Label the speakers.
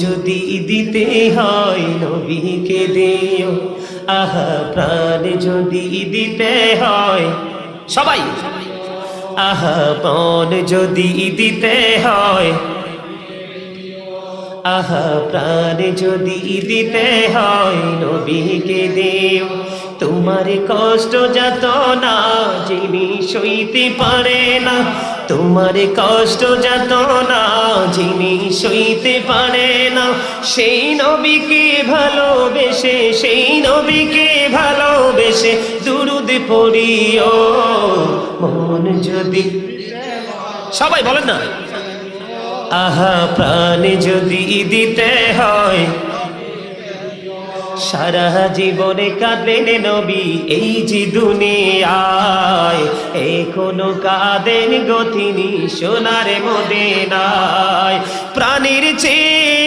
Speaker 1: যদি দিতে হয় নবীকে দিও, আহা প্রাণ যদি দিতে হয়, সবাই আহা প্রাণ যদি দিতে হয়, আহা প্রাণ যদি দিতে হয় নবীকে দিও। তোমার কষ্ট যত না যিনি সইতে পারে না, তোমার কষ্ট যত না যিনি সইতে পারে না, সেই নবীকে ভালোবেসে, সেই নবীকে ভালোবেসে দুরূদ পড়িও। মন যদি, সবাই বলেন না, আহা প্রাণ যদি দিতে হয়, সারা জীবনে কাঁদেন নবী এই যে দুনিয়ায়, এখনো কাঁদেন গো তিনি সোনার মদিনায়। প্রাণীর চেয়ে